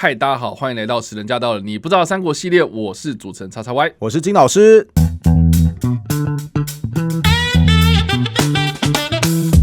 嗨，大家好，欢迎来到史人驾到了你不知道的三国系列，我是主持人叉叉 Y， 我是金老师。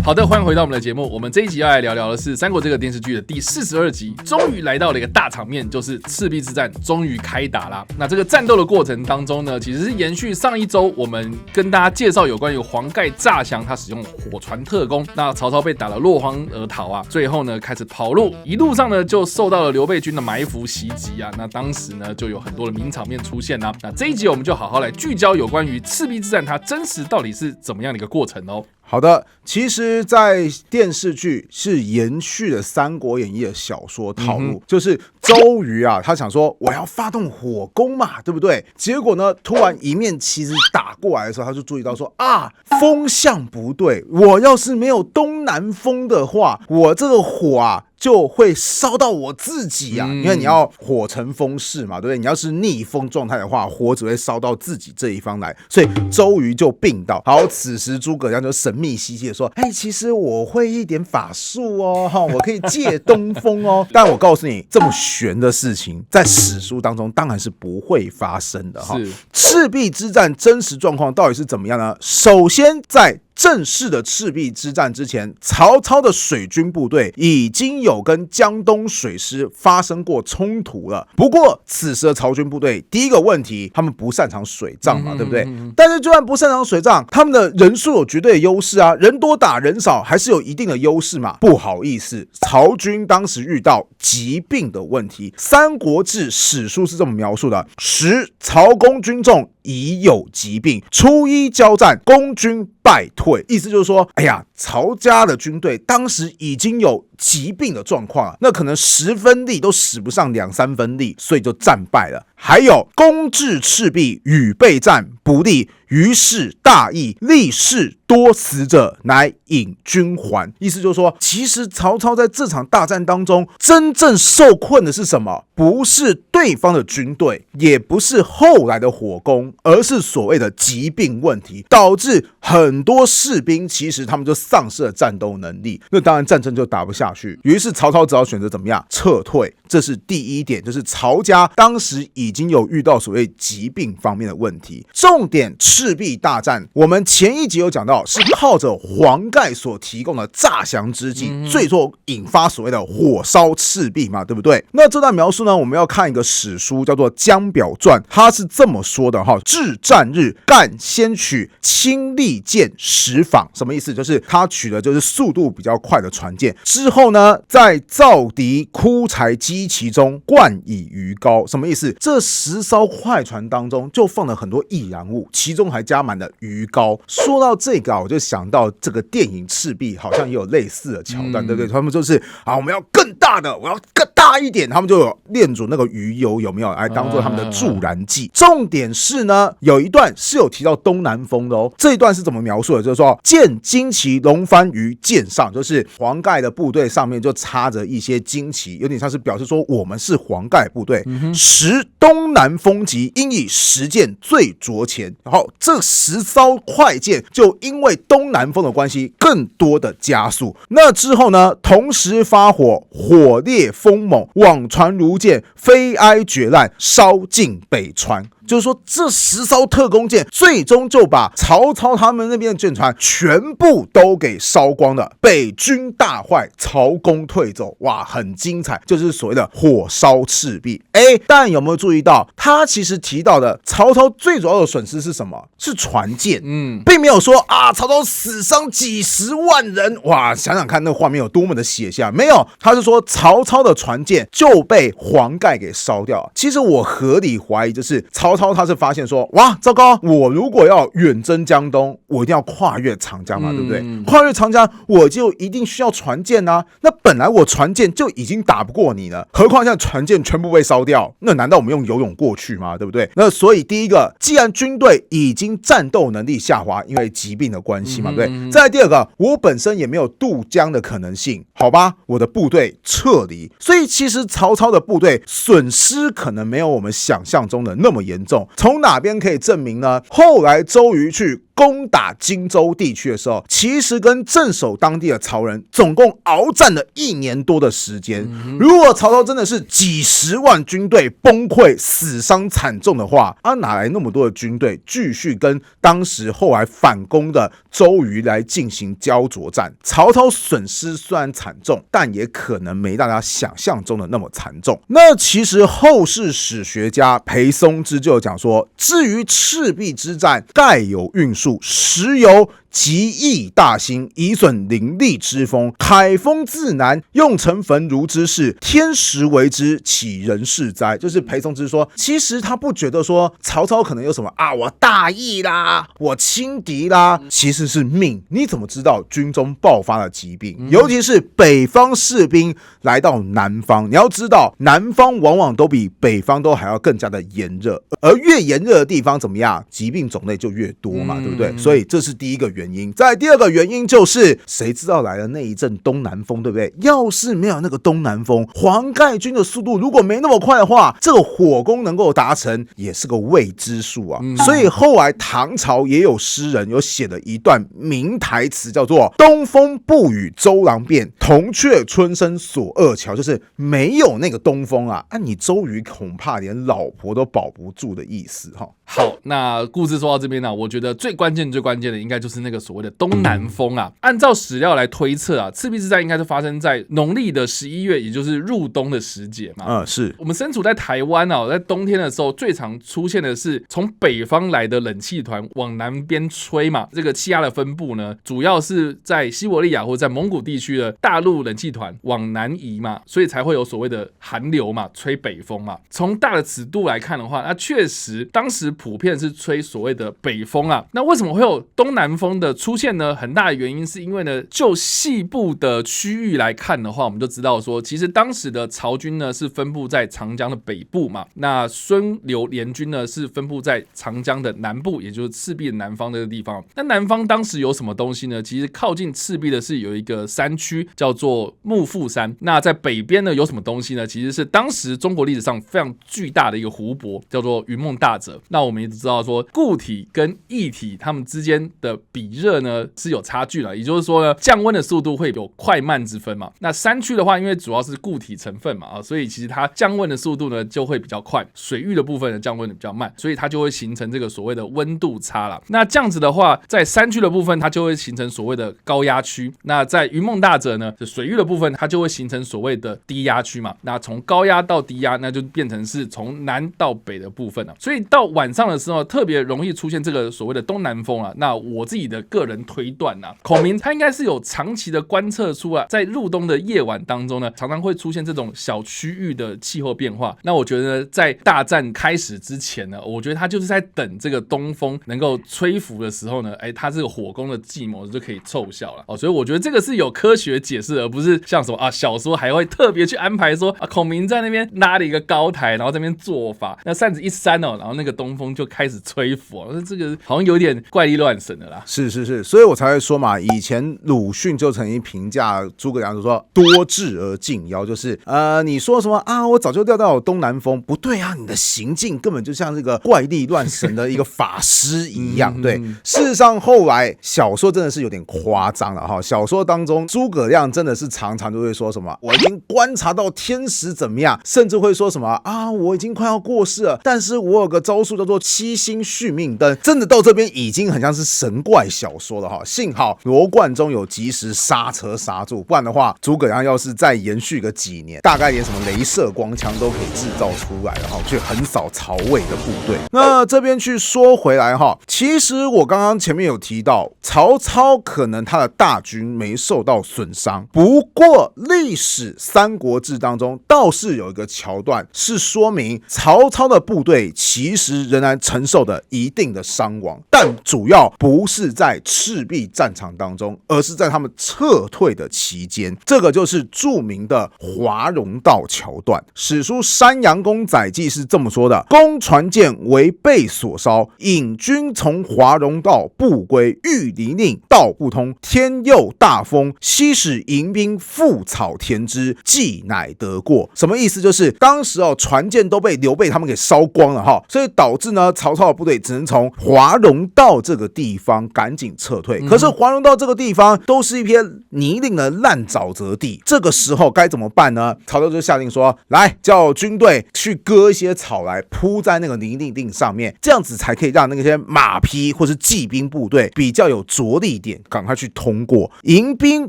好的，欢迎回到我们的节目。我们这一集要来聊聊的是《三国》这个电视剧的第42集，终于来到了一个大场面，就是赤壁之战终于开打啦。那这个战斗的过程当中呢，其实是延续上一周我们跟大家介绍有关于黄盖诈降，他使用火船特工，那曹操被打得落荒而逃啊，最后呢开始跑路，一路上呢就受到了刘备军的埋伏袭击啊。那当时呢就有很多的名场面出现啊。那这一集我们就好好来聚焦有关于赤壁之战它真实到底是怎么样的一个过程哦。好的，其实，在电视剧是延续了《三国演义》的小说套路，就是周瑜啊，他想说我要发动火攻嘛，对不对？结果呢，突然一面旗子打过来的时候，他就注意到说啊，风向不对，我要是没有东南风的话，我这个火啊就会烧到我自己啊，因为你要火成风势嘛，对不对？你要是逆风状态的话，火只会烧到自己这一方来，所以周瑜就病倒。好，此时诸葛亮就神秘兮兮的说：“哎，其实我会一点法术哦，我可以借东风哦。”但我告诉你，这么玄的事情，在史书当中当然是不会发生的哈。赤壁之战真实状况到底是怎么样呢？首先在正式的赤壁之战之前，曹操的水军部队已经有跟江东水师发生过冲突了。不过此时的曹军部队第一个问题，他们不擅长水仗嘛，对不对？但是就算不擅长水仗，他们的人数有绝对的优势啊，人多打人少还是有一定的优势嘛。不好意思，曹军当时遇到疾病的问题，《三国志》史书是这么描述的：时曹公军众已有疾病，初一交战，公军败退。意思就是说，哎呀，曹家的军队当时已经有疾病的状况啊，那可能10分力都使不上2-3分力，所以就战败了。还有攻至赤壁，与备战不利，于是大疫，立士多死者，乃引军还。意思就是说，其实曹操在这场大战当中，真正受困的是什么？不是对方的军队，也不是后来的火攻，而是所谓的疾病问题，导致很多士兵其实他们就丧失了战斗能力，那当然战争就打不下去。于是曹操只好选择怎么样？撤退。这是第一点，就是曹家当时已经有遇到所谓疾病方面的问题。重点，赤壁大战，我们前一集有讲到，是靠着黄盖所提供的诈降之计，最后引发所谓的火烧赤壁嘛，对不对？那这段描述呢，我们要看一个史书叫做《江表传》，它是这么说的哈：至战日，干先取轻利舰10舫，什么意思？就是他取的就是速度比较快的船舰，之后呢，在造敌枯柴机其中灌以鱼膏，什么意思？这10艘快船当中就放了很多易燃物，其中还加满了鱼膏。说到这个我就想到这个电影《赤壁》好像也有类似的桥段，对不对？他们就是我们要更大的，我要更大一点，他们就有炼煮那个鱼油，有没有来当做他们的助燃剂？重点是呢，有一段是有提到东南风的哦。这一段是怎么描述的？就是说，见旌旗龙帆于舰上，就是黄盖的部队上面就插着一些旌旗，有点像是表示说我们是黄盖部队。时东南风急，因以10舰最着前。然后这10艘快舰就因为东南风的关系，更多的加速。那之后呢，同时发火，火烈风猛，网船如箭，飞埃绝烂，烧尽北川。就是说，这10艘特工舰最终就把曹操他们那边的舰船全部都给烧光了，北军大坏，曹公退走。哇，很精彩，就是所谓的火烧赤壁。但有没有注意到，他其实提到的曹操最主要的损失是什么？是船舰，并没有说曹操死伤几10万人。哇，想想看那个画面有多么的血腥，没有，他是说曹操的船舰就被黄盖给烧掉。其实我合理怀疑，就是曹操他是发现说，哇，糟糕，我如果要远征江东，我一定要跨越长江嘛，对不对？跨越长江，我就一定需要船舰啊。那本来我船舰就已经打不过你了，何况现在船舰全部被烧掉，那难道我们用游泳过去吗？对不对？那所以第一个，既然军队已经战斗能力下滑，因为疾病的关系嘛，对不对？再来第二个，我本身也没有渡江的可能性，好吧，我的部队撤离。所以其实曹操的部队损失可能没有我们想象中的那么严重。从哪边可以证明呢？后来周瑜去攻打荆州地区的时候，其实跟镇守当地的曹人总共鏖战了1年多的时间。如果曹操真的是几十万军队崩溃、死伤惨重的话，哪来那么多的军队继续跟当时后来反攻的周瑜来进行焦灼战？曹操损失虽然惨重，但也可能没大家想象中的那么惨重。那其实后世史学家裴松之就有讲说，至于赤壁之战，盖有运数，实由极易大兴，以损凌厉之风，凯风自南，用城焚如之事，天时为之，岂人事哉？就是裴松之说，其实他不觉得说曹操可能有什么我大意啦，我轻敌啦，其实是命。你怎么知道军中爆发了疾病？尤其是北方士兵来到南方，你要知道南方往往都比北方都还要更加的炎热，而越炎热的地方怎么样，疾病种类就越多嘛，对不对？所以这是第一个原因。再第二个原因就是，谁知道来了那一阵东南风，对不对？要是没有那个东南风，黄盖军的速度如果没那么快的话，这个火攻能够达成也是个未知数啊。所以后来唐朝也有诗人有写了一段名台词，叫做东风不与周郎便，铜雀春深锁二乔，就是没有那个东风你周瑜恐怕连老婆都保不住的意思哈。好，那故事说到这边呢，我觉得最关键的应该就是那个所谓的东南风啊。按照史料来推测赤壁之战应该是发生在农历的11月，也就是入冬的时节嘛。是我们身处在台湾在冬天的时候，最常出现的是从北方来的冷气团往南边吹嘛。这个气压的分布呢，主要是在西伯利亚或者在蒙古地区的大陆冷气团往南移嘛，所以才会有所谓的寒流嘛，吹北风嘛。从大的尺度来看的话，那确实当时普遍是吹所谓的北风那为什么会有东南风的出现呢？很大的原因是因为呢，就西部的区域来看的话，我们就知道说，其实当时的曹军呢是分布在长江的北部嘛，那孙刘联军呢是分布在长江的南部，也就是赤壁的南方这个地方。那南方当时有什么东西呢？其实靠近赤壁的是有一个山区叫做幕阜山。那在北边呢有什么东西呢？其实是当时中国历史上非常巨大的一个湖泊，叫做云梦大泽。那我们也知道说，固体跟液体它们之间的比热呢是有差距的，也就是说呢，降温的速度会有快慢之分嘛。那山区的话，因为主要是固体成分嘛所以其实它降温的速度呢就会比较快，水域的部分呢降温的比较慢，所以它就会形成这个所谓的温度差啦。那这样子的话，在山区的部分它就会形成所谓的高压区，那在云梦大泽呢，水域的部分它就会形成所谓的低压区嘛。那从高压到低压，那就变成是从南到北的部分所以到晚上的时候特别容易出现这个所谓的东南风那我自己的个人推断孔明他应该是有长期的观测出在入冬的夜晚当中呢，常常会出现这种小区域的气候变化。那我觉得在大战开始之前呢，我觉得他就是在等这个东风能够吹拂的时候呢，他这个火攻的计谋就可以奏效了所以我觉得这个是有科学解释的，而不是像什么小说还会特别去安排说孔明在那边拉了一个高台，然后在那边做法，那扇子一扇然后那个东风就开始吹拂这个好像有点怪力乱神的啦。是，所以我才会说嘛，以前鲁迅就曾经评价诸葛亮就说多智而近妖，就是你说什么我早就料到有东南风，不对你的行径根本就像这个怪力乱神的一个法师一样对，事实上后来小说真的是有点夸张了小说当中诸葛亮真的是常常就会说什么我已经观察到天时怎么样，甚至会说什么我已经快要过世了，但是我有个招数叫做七星续命灯，真的到这边已经很像是神怪小说了幸好罗贯中有及时刹车刹住，不然的话诸葛亮要是再延续个几年，大概连什么雷射光枪都可以制造出来了去横扫曹魏的部队。那这边去说回来其实我刚刚前面有提到曹操可能他的大军没受到损伤，不过历史三国志当中倒是有一个桥段是说明曹操的部队其实仍然承受的一定的伤亡，但主要不是在赤壁战场当中，而是在他们撤退的期间。这个就是著名的华容道桥段。史书《山阳公载记》是这么说的：公船舰为被所烧，引军从华容道不归，欲离令，道不通。天又大风，西使迎兵覆草填之，计乃得过。什么意思？就是当时船舰都被刘备他们给烧光了所以导致是呢，曹操的部队只能从华容道这个地方赶紧撤退。可是华容道这个地方都是一片泥泞的烂沼泽地，这个时候该怎么办呢？曹操就下令说，来叫军队去割一些草来铺在那个泥泞地上面，这样子才可以让那些马匹或是骑兵部队比较有着力点，赶快去通过。迎兵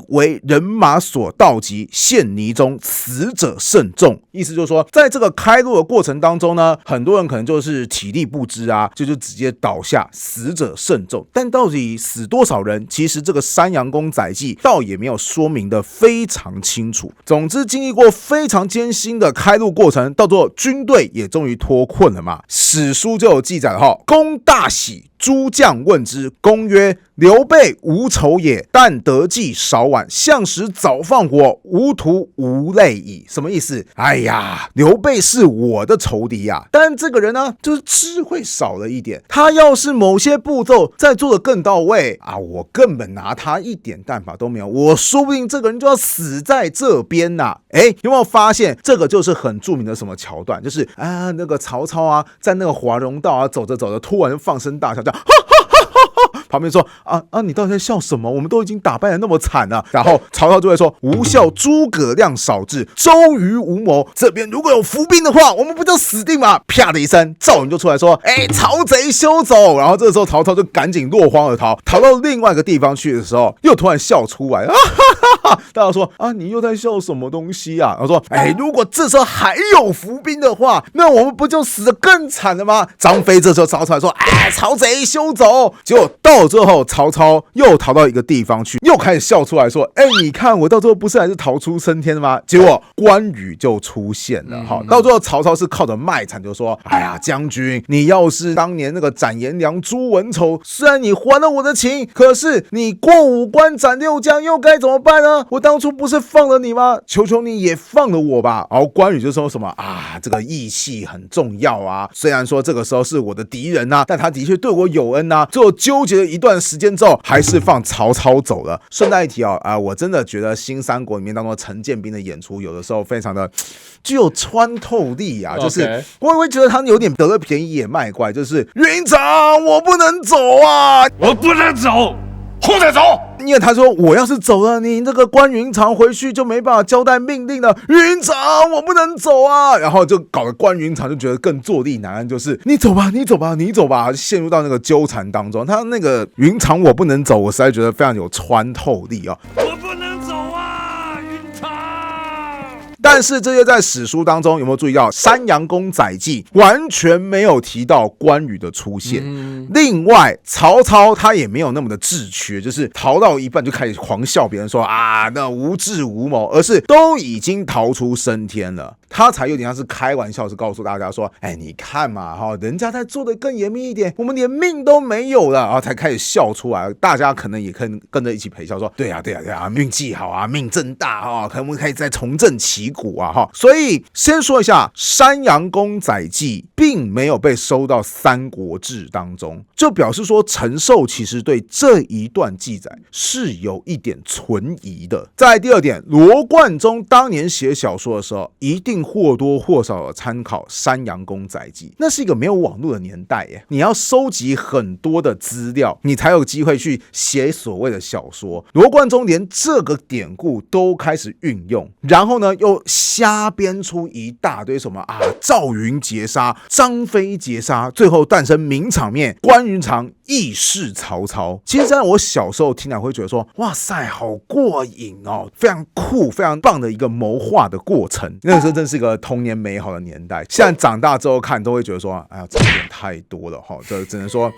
为人马所到及，陷泥中，死者甚众。意思就是说，在这个开路的过程当中呢，很多人可能就是体力不支啊，就直接倒下，死者甚众。但到底死多少人，其实这个山阳公载记倒也没有说明的非常清楚。总之，经历过非常艰辛的开路过程，到最后军队也终于脱困了嘛。史书就有记载哈，公大喜。诸将问之，公曰：刘备无仇也，但得计少晚，项使早放火，无徒无泪矣。什么意思？哎呀，刘备是我的仇敌呀，但这个人呢，就是智慧少了一点。他要是某些步骤再做得更到位啊，我根本拿他一点办法都没有，我说不定这个人就要死在这边呐。有没有发现这个就是很著名的什么桥段？就是那个曹操啊，在那个华容道啊走着走着，突然就放声大笑，这样。旁边说你到底在笑什么？我们都已经打败得那么惨了。然后曹操就会说：吾笑诸葛亮少智，周瑜无谋。这边如果有伏兵的话，我们不就死定吗？啪的一声，赵云就出来说：曹贼休走！然后这个时候曹操就赶紧落荒而逃，逃到另外一个地方去的时候，又突然笑出来。大家说你又在笑什么东西啊？然后说如果这时候还有伏兵的话，那我们不就死得更惨了吗？张飞这时候找出来说：曹贼休走！结果到最后，曹操又逃到一个地方去，又开始笑出来说：你看我到最后不是还是逃出升天吗？结果关羽就出现了。到最后曹操是靠着卖惨，就说：将军，你要是当年那个斩颜良、诛文丑，虽然你还了我的情，可是你过五关斩六将又该怎么办呢？我当初不是放了你吗？求求你也放了我吧。然后关羽就说什么这个义气很重要啊，虽然说这个时候是我的敌人啊，但他的确对我有恩啊。最后纠结了一段时间之后，还是放曹操走了。顺带一提我真的觉得新三国里面当中陈建斌的演出有的时候非常的具有穿透力啊，就是我会觉得他有点得了便宜也卖乖，就是云长我不能走啊，我不能走，后再走。因为他说我要是走了，你这个关云长回去就没办法交代命令了。云长我不能走啊，然后就搞得关云长就觉得更坐立难安，就是你走吧，你走吧，你走吧，陷入到那个纠缠当中。他那个云长我不能走，我实在觉得非常有穿透力啊。我不能走啊，云长。但是这些在史书当中有没有注意到，山阳公载记完全没有提到关羽的出现。另外曹操他也没有那么的智缺，就是逃到一半就开始狂笑别人说那无智无谋，而是都已经逃出升天了，他才有点像是开玩笑，是告诉大家说你看嘛人家在做的更严密一点，我们连命都没有了，然后才开始笑出来。大家可能也可以跟着一起陪笑说对啊，运气好啊，命真大可能可以再重振旗鼓啊。所以先说一下，山阳公载记并没有被收到三国志当中，就表示说陈寿其实对这一段记载是有一点存疑的。再来第二点，罗贯中当年写小说的时候一定或多或少有参考山阳公载记，那是一个没有网络的年代耶，你要收集很多的资料，你才有机会去写所谓的小说。罗贯中连这个典故都开始运用，然后呢又瞎编出一大堆什么赵云劫杀、张飞劫杀，最后诞生名场面关云长义释曹操。其实在我小时候听来会觉得说哇塞好过瘾哦，非常酷非常棒的一个谋划的过程。那个时候真是一个童年美好的年代，现在长大之后看都会觉得说这有点太多了这只能说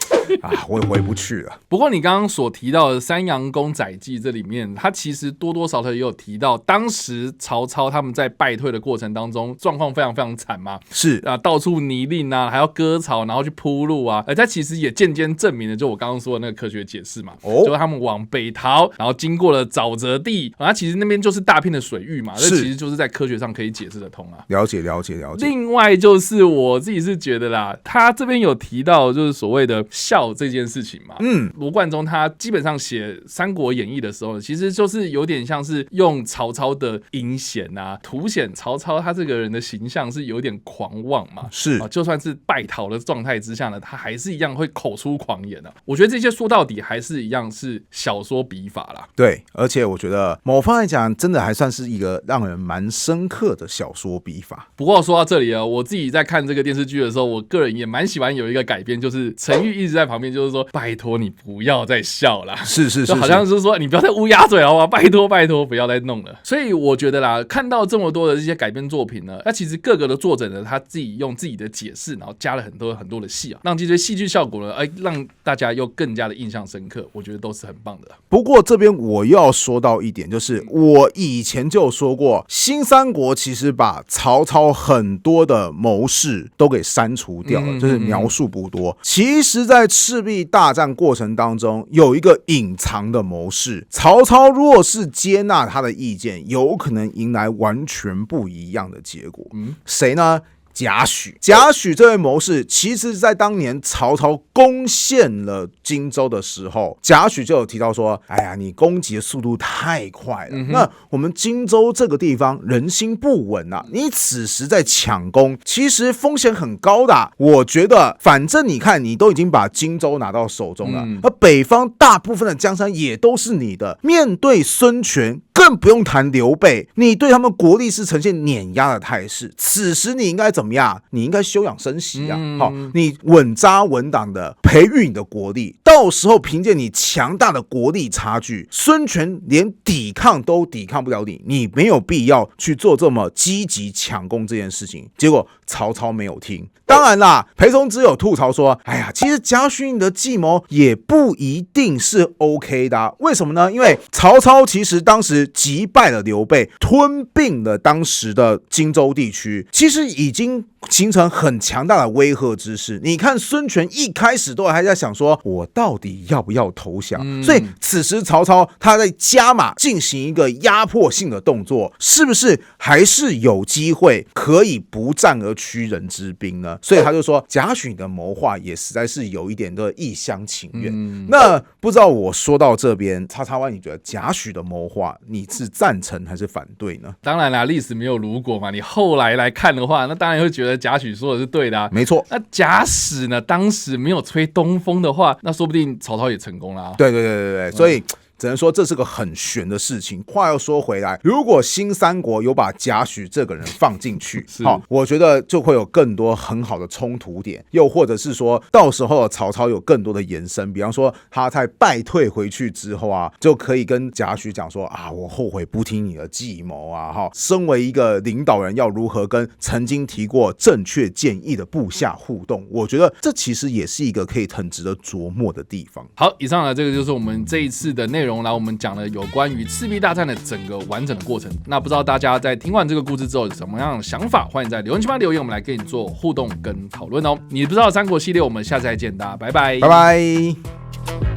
我也回不去了。不过你刚刚所提到的山阳公载记这里面，它其实多多少少也有提到当时曹操他们在败退的过程当中状况非常非常惨嘛，是到处泥泞还要割草然后去铺路它其实也渐渐证明的就我刚刚说的那个科学解释嘛，哦就是他们往北逃，然后经过了沼泽地，然后其实那边就是大片的水域嘛，这其实就是在科学上可以解释得通啊。了解。另外就是我自己是觉得啦，他这边有提到就是所谓的孝这件事情嘛，罗贯中他基本上写《三国演义》的时候，其实就是有点像是用曹操的阴险啊，凸显曹操他这个人的形象是有点狂妄嘛，是就算是败逃的状态之下呢，他还是一样会口出狂言啊。我觉得这些说到底还是一样是小说笔法啦。对，而且我觉得某方来讲，真的还算是一个让人蛮深刻的小说笔法。不过说到这里啊，我自己在看这个电视剧的时候，我个人也蛮喜欢有一个改编，就是陈玉一直在旁边，就是说拜托你不要再笑啦，是，就好像是说你不要再乌鸦嘴好不好？拜托不要再弄了。所以我觉得啦，看到这么多的这些改编作品呢，那其实各个的作者呢，他自己用自己的解释，然后加了很多的戏啊，让这些戏剧效果呢，让大家又更加的印象深刻，我觉得都是很棒的。不过这边我又要说到一点，就是我以前就有说过，新三国其实把曹操很多的谋士都给删除掉了，就是描述不多。其实在赤壁大战过程当中，有一个隐藏的谋士，曹操若是接纳他的意见，有可能迎来完全不一样的结果。谁呢？贾诩这位谋士，其实在当年曹操攻陷了荆州的时候，贾诩就有提到说，哎呀，你攻击的速度太快了，那我们荆州这个地方人心不稳啊，你此时在抢攻，其实风险很高的啊。我觉得反正你看，你都已经把荆州拿到手中了，而北方大部分的江山也都是你的，面对孙权更不用谈刘备，你对他们国力是呈现碾压的态势，此时你应该怎么样？你应该休养生息啊，好，你稳扎稳打的培育你的国力，到时候凭借你强大的国力差距，孙权连抵抗都抵抗不了你，你没有必要去做这么积极抢攻这件事情。结果曹操没有听。当然啦，裴松之有吐槽说，哎呀，其实贾诩你的计谋也不一定是 OK 的啊，为什么呢？因为曹操其实当时击败了刘备，吞并了当时的荆州地区，其实已经形成很强大的威吓之势。你看孙权一开始都还在想说，我到底要不要投降？所以此时曹操他在加码进行一个压迫性的动作，是不是还是有机会可以不战而屈人之兵呢？所以他就说，贾诩的谋划也实在是有一点的一厢情愿。那不知道我说到这边，叉叉 Y， 你觉得贾诩的谋划你是赞成还是反对呢？当然啦，历史没有如果嘛，你后来来看的话，那当然会觉得贾诩说的是对的啊。没错。那假使呢，当时没有吹东风的话，那说不定曹操也成功啦。对，所以只能说这是个很悬的事情。话又说回来，如果新三国有把贾诩这个人放进去，我觉得就会有更多很好的冲突点，又或者是说到时候曹操有更多的延伸，比方说他在败退回去之后啊，就可以跟贾诩讲说啊，我后悔不听你的计谋啊，身为一个领导人要如何跟曾经提过正确建议的部下互动，我觉得这其实也是一个可以很值得琢磨的地方。好，以上呢这个就是我们这一次的内容。然后我们讲了有关于赤壁大战的整个完整的过程。那不知道大家在听完这个故事之后有什么样的想法？欢迎在留言区留言，我们来跟你做互动跟讨论哦。你不知道三国系列，我们下次再见，大家拜拜，拜拜。